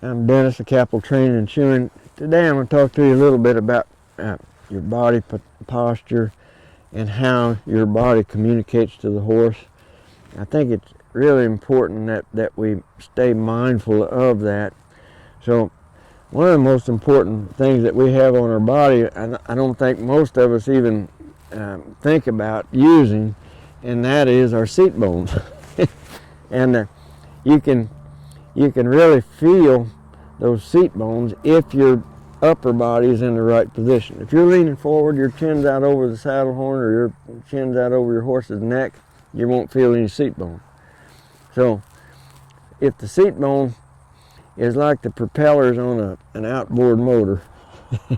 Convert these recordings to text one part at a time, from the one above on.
I'm Dennis, a Capital Training and Shoeing. Today I'm going to talk to you a little bit about your body posture and how your body communicates to the horse. I think it's really important that we stay mindful of that. So one of the most important things that we have on our body, I don't think most of us even think about using, and that is our seat bones. And you can really feel those seat bones if your upper body is in the right position. If you're leaning forward, your chin's out over the saddle horn or your chin's out over your horse's neck, you won't feel any seat bone. So if the seat bone is like the propellers on an outboard motor,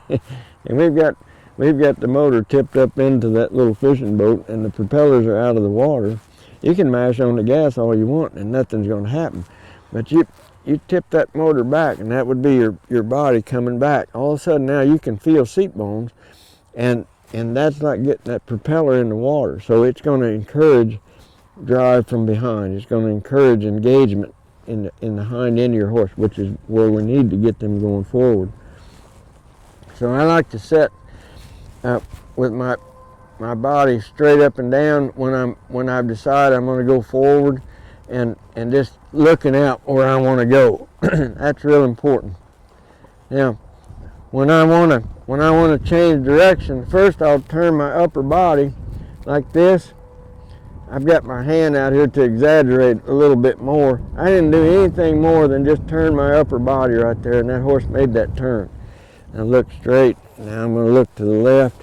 and we've got the motor tipped up into that little fishing boat and the propellers are out of the water, you can mash on the gas all you want and nothing's going to happen. But you tip that motor back, and that would be your body coming back. All of a sudden now you can feel seat bones, and that's like getting that propeller in the water. So it's going to encourage drive from behind. It's going to encourage engagement in the hind end of your horse, which is where we need to get them going forward. So I like to sit with my body straight up and down when I decide I'm going to go forward, and just looking out where I want to go. That's real important. Now, when I want to change direction, first I'll turn my upper body like this. I've got my hand out here to exaggerate a little bit more. I didn't do anything more than just turn my upper body right there, and that horse made that turn. Now look straight. Now I'm going to look to the left.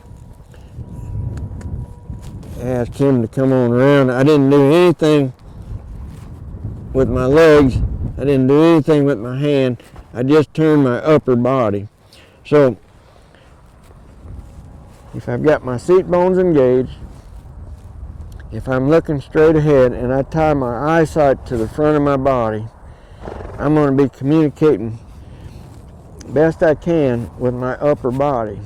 Ask him to come on around. I didn't do anything with my legs. I didn't do anything with my hand. I just turned my upper body. So if I've got my seat bones engaged, if I'm looking straight ahead and I tie my eyesight to the front of my body, I'm going to be communicating best I can with my upper body.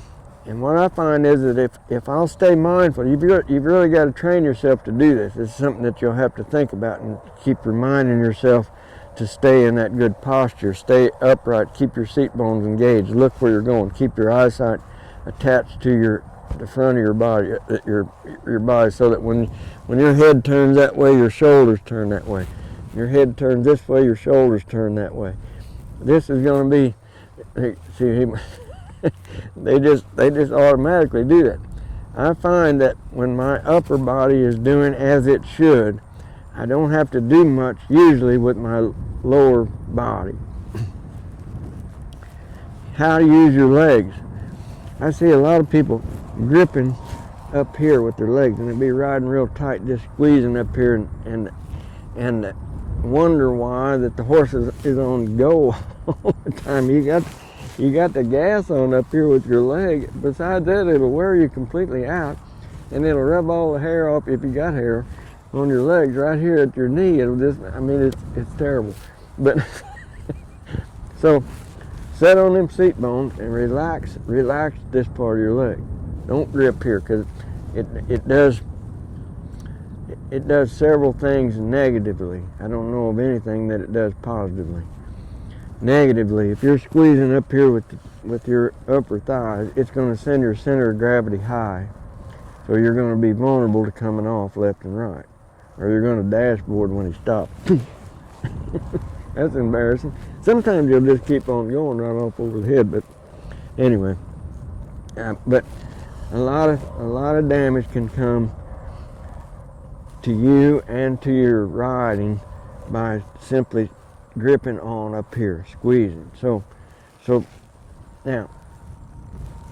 And what I find is that if I'll stay mindful, you've really got to train yourself to do this. It's something that you'll have to think about and keep reminding yourself to stay in that good posture, stay upright, keep your seat bones engaged, look where you're going, keep your eyesight attached to the front of your body, your body, so that when your head turns that way, your shoulders turn that way. Your head turns this way, your shoulders turn that way. This is going to be, see, they just automatically do that. I find that when my upper body is doing as it should, I don't have to do much usually with my lower body. How to use your legs. I see a lot of people gripping up here with their legs, and they'll be riding real tight, just squeezing up here, and wonder why that the horse is on go all the time. You got the gas on up here with your leg. Besides that, it'll wear you completely out, and it'll rub all the hair off, if you got hair, on your legs right here at your knee. It'll just, I mean, it's terrible. But so set on them seat bones and relax this part of your leg. Don't grip here, because it does several things negatively. I don't know of anything that it does positively. Negatively, if you're squeezing up here with your upper thighs, it's going to send your center of gravity high. So you're going to be vulnerable to coming off left and right. Or you're going to dashboard when he stops. That's embarrassing. Sometimes you'll just keep on going right off over the head, but anyway. But a lot of damage can come to you and to your riding by simply gripping on up here, squeezing. So now,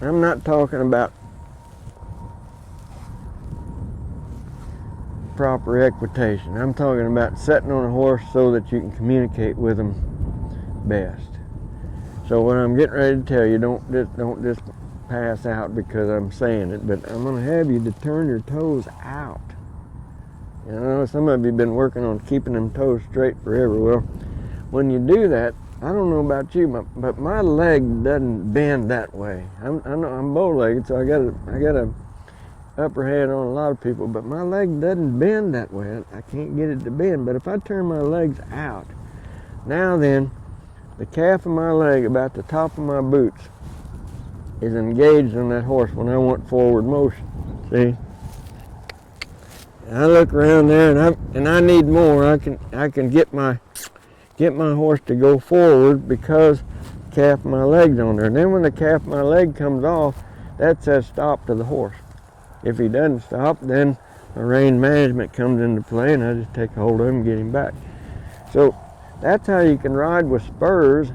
I'm not talking about proper equitation. I'm talking about sitting on a horse so that you can communicate with them best. So what I'm getting ready to tell you, don't just pass out because I'm saying it, but I'm going to have you to turn your toes out. You know, some of you have been working on keeping them toes straight forever. Well, when you do that, I don't know about you, but my leg doesn't bend that way. I'm bow-legged, so I got a upper hand on a lot of people, but my leg doesn't bend that way. I can't get it to bend. But if I turn my legs out, Now then, the calf of my leg about the top of my boots is engaged on that horse when I want forward motion. See? And I look around there and I need more. I can get my horse to go forward because the calf of my leg's on there. And then when the calf of my leg comes off, that says stop to the horse. If he doesn't stop, then a rein management comes into play, and I just take a hold of him and get him back. So that's how you can ride with spurs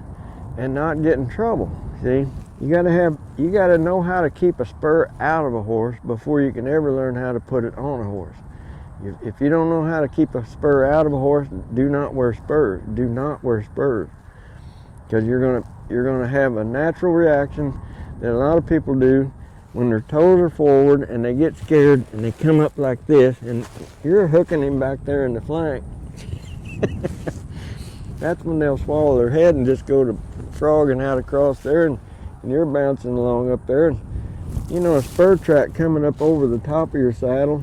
and not get in trouble. See, you gotta know how to keep a spur out of a horse before you can ever learn how to put it on a horse. If you don't know how to keep a spur out of a horse, do not wear spurs. Do not wear spurs, because you're gonna have a natural reaction that a lot of people do when their toes are forward and they get scared and they come up like this, and you're hooking him back there in the flank. That's when they'll swallow their head and just go to frogging out across there, and you're bouncing along up there. And you know, a spur track coming up over the top of your saddle,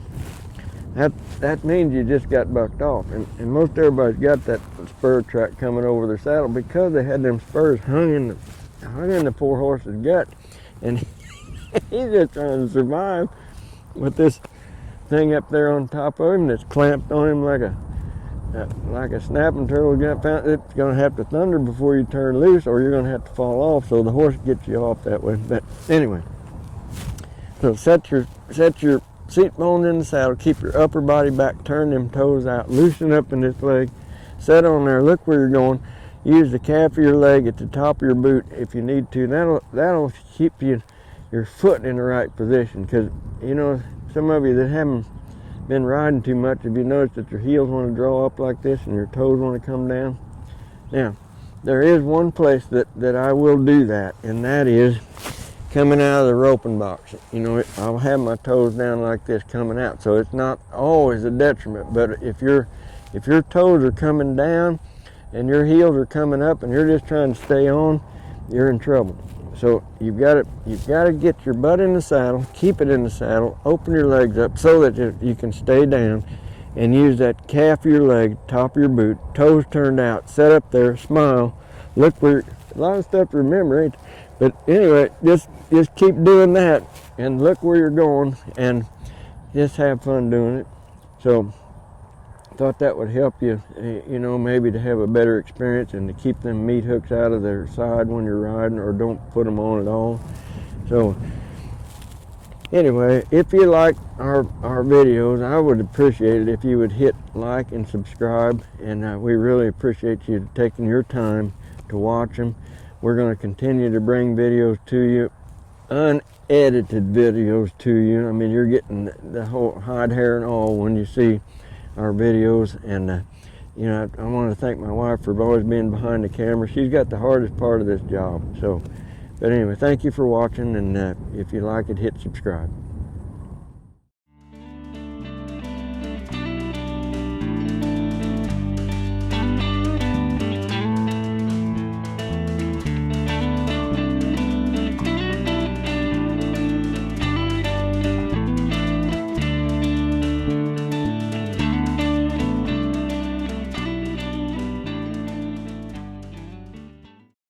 that means you just got bucked off. And most everybody's got that spur track coming over their saddle because they had them spurs hung in the poor horse's gut, and he's just trying to survive with this thing up there on top of him that's clamped on him like a snapping turtle. It's going to have to thunder before you turn loose, or you're going to have to fall off, so the horse gets you off that way. But anyway, so set your seat bones in the saddle, keep your upper body back, turn them toes out, loosen up in this leg, set on there, look where you're going. Use the calf of your leg at the top of your boot if you need to. That'll keep your foot in the right position, because you know, some of you that haven't been riding too much, have you noticed that your heels want to draw up like this and your toes want to come down? Now, there is one place that I will do that, and that is coming out of the roping box. You know, I'll have my toes down like this coming out, so it's not always a detriment. But if your toes are coming down and your heels are coming up and you're just trying to stay on, you're in trouble. So you've got to get your butt in the saddle, keep it in the saddle, open your legs up so that you can stay down, and use that calf of your leg, top of your boot, toes turned out, set up there, smile, look where. A lot of stuff to remember, ain't it? But anyway, just keep doing that and look where you're going and just have fun doing it. So thought that would help you, you know, maybe to have a better experience and to keep them meat hooks out of their side when you're riding, or don't put them on at all. So anyway, if you like our videos, I would appreciate it if you would hit like and subscribe, and we really appreciate you taking your time to watch them. We're going to continue to bring videos to you, unedited videos to you. I mean, you're getting the whole hide, hair, and all when you see our videos. And you know, I want to thank my wife for always being behind the camera. She's got the hardest part of this job. So, but anyway, thank you for watching, and if you like it, hit subscribe.